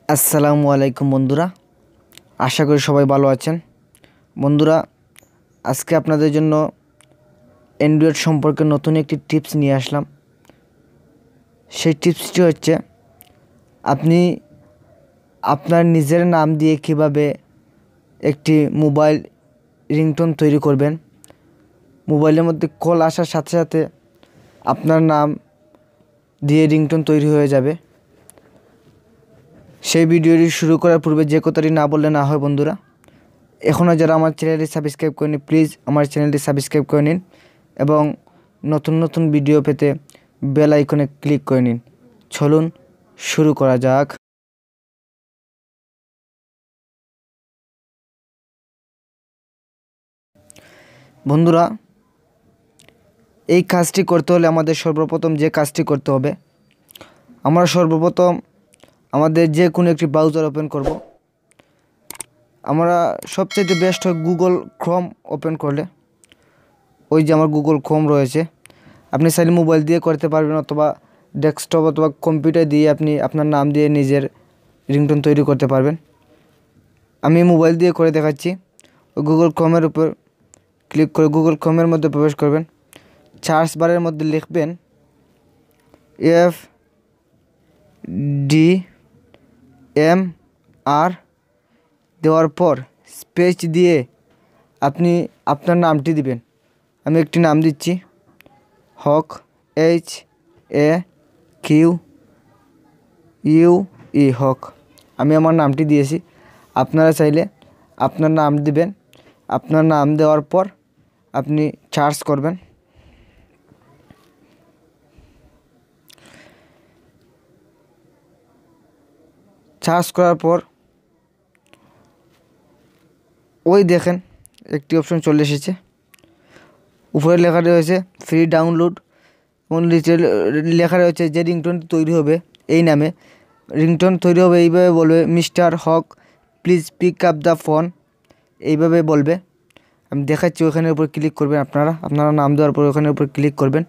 আসসালামু আলাইকুম বন্ধুরা, আশা করি সবাই ভালো আছেন। বন্ধুরা, আজকে আপনাদের জন্য অ্যান্ড্রয়েড সম্পর্কে নতুন একটি টিপস নিয়ে আসলাম। সেই টিপসটি হচ্ছে আপনি আপনার নিজের নাম দিয়ে কিভাবে একটি মোবাইল রিংটোন তৈরি করবেন। মোবাইলের মধ্যে কল আসার সাথে সাথে আপনার নাম দিয়ে রিংটোন তৈরি হয়ে যাবে। সেই ভিডিওটি শুরু করার পূর্বে যে কথাটি না বললে না হয় বন্ধুরা, এখনও যারা আমার চ্যানেলটি সাবস্ক্রাইব করেনি প্লিজ আমার চ্যানেলটি সাবস্ক্রাইব করে নিন এবং নতুন নতুন ভিডিও পেতে বেল আইকনে ক্লিক করে নিন। চলুন শুরু করা যাক। বন্ধুরা, এই কাজটি করতে হলে আমাদের সর্বপ্রথম যে কাজটি করতে হবে, আমরা সর্বপ্রথম আমাদের যে কোনো একটি ব্রাউজার ওপেন করব। আমরা সবচেয়ে বেস্ট হয় গুগল ক্রোম ওপেন করলে। ওই যে আমার গুগল ক্রোম রয়েছে, আপনি চাইলে মোবাইল দিয়ে করতে পারবেন অথবা ডেস্কটপ অথবা কম্পিউটার দিয়ে আপনি আপনার নাম দিয়ে নিজের রিংটোন তৈরি করতে পারবেন। আমি মোবাইল দিয়ে করে দেখাচ্ছি। ওই গুগল ক্রোমের উপর ক্লিক করে গুগল ক্রোমের মধ্যে প্রবেশ করবেন। সার্চ বারের মধ্যে লিখবেন FDMR, দেওয়ার পর স্পেস দিয়ে আপনি আপনার নামটি দিবেন। আমি একটি নাম দিচ্ছি, হক, HAQUE, হক। আমি আমার নামটি দিয়েছি। আপনারা চাইলে আপনার নাম দিবেন। আপনার নাম দেওয়ার পর আপনি সার্চ করবেন। সার্চ করার পর ওই দেখেন একটি অপশন চলে এসেছে। উপরে লেখা রয়েছে ফ্রি ডাউনলোড এবং নিচে লেখা রয়েছে যে রিংটোনটি তৈরি হবে এই নামে। রিংটোন তৈরি হবে এইভাবে বলবে, mister Haque please pick up the phone, এইভাবে বলবে। আমি দেখাচ্ছি, ওখানের উপর ক্লিক করবেন। আপনারা নাম দেওয়ার পর ওখানের উপর ক্লিক করবেন।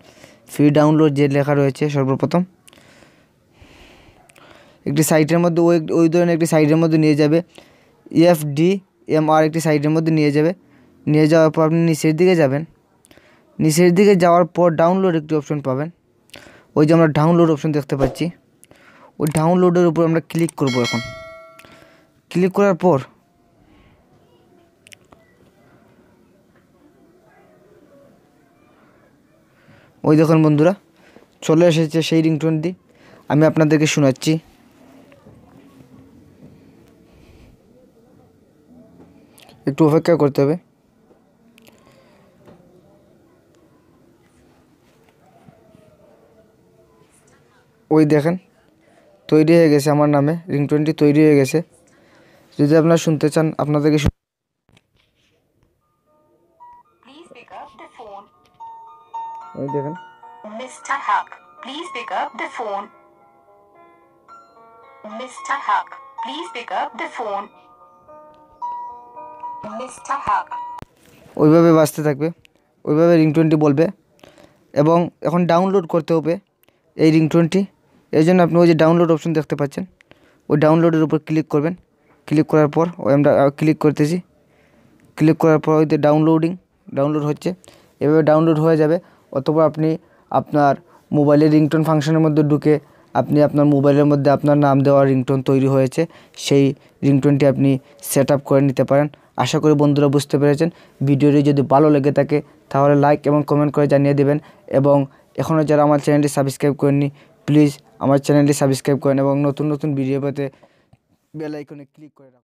ফ্রি ডাউনলোড যে লেখা রয়েছে সর্বপ্রথম একটি সাইটের মধ্যে ওই ধরনের একটি সাইটের মধ্যে নিয়ে যাবে। FDMR একটি সাইটের মধ্যে নিয়ে যাবে। নিয়ে যাওয়ার পর আপনি নিচের দিকে যাবেন। নিচের দিকে যাওয়ার পর ডাউনলোড একটি অপশন পাবেন। ওই যে আমরা ডাউনলোড অপশন দেখতে পাচ্ছি, ওই ডাউনলোডের উপর আমরা ক্লিক করব। এখন ক্লিক করার পর ওই দেখুন বন্ধুরা, চলে এসেছে সেই রিংটোনটি। আমি আপনাদেরকে শোনাচ্ছি। একটু অপেক্ষা করতে হবে। ওই দেখেন তৈরি হয়ে গেছে, আমার নামে রিংটোনটি তৈরি হয়ে গেছে। যদি আপনারা শুনতে চান আপনাদেরকে ওই দেখেন Mr. Huck, please pick up the phone. Mr. Huck, please pick up the phone. Mr. Huck. ওইভাবে বাজতে থাকবে, ওইভাবে রিংটোনটি বলবে। এবং এখন ডাউনলোড করতে হবে এই রিংটোনটি। এই জন্য আপনি ওই যে ডাউনলোড অপশন দেখতে পাচ্ছেন, ওই ডাউনলোডের উপর ক্লিক করবেন। ক্লিক করার পর ওই আমরা ক্লিক করতেছি। ক্লিক করার পর ওই যে ডাউনলোড হচ্ছে, এভাবে ডাউনলোড হয়ে যাবে। অথবা আপনি আপনার মোবাইলের রিংটোন ফাংশনের মধ্যে ঢুকে আপনি আপনার মোবাইলের মধ্যে আপনার নাম দেওয়া রিংটোন তৈরি হয়েছে, সেই রিংটোনটি আপনি সেট আপ করে নিতে পারেন। আশা করি বন্ধুরা বুঝতে পেরেছেন। ভিডিওটি যদি ভালো লেগে থাকে তাহলে লাইক এবং কমেন্ট করে জানিয়ে দেবেন। এবং এখনও যারা আমার চ্যানেলটি সাবস্ক্রাইব করেননি প্লিজ আমার চ্যানেলটি সাবস্ক্রাইব করেন এবং নতুন নতুন ভিডিও পেতে বেল আইকনে ক্লিক করে রাখুন।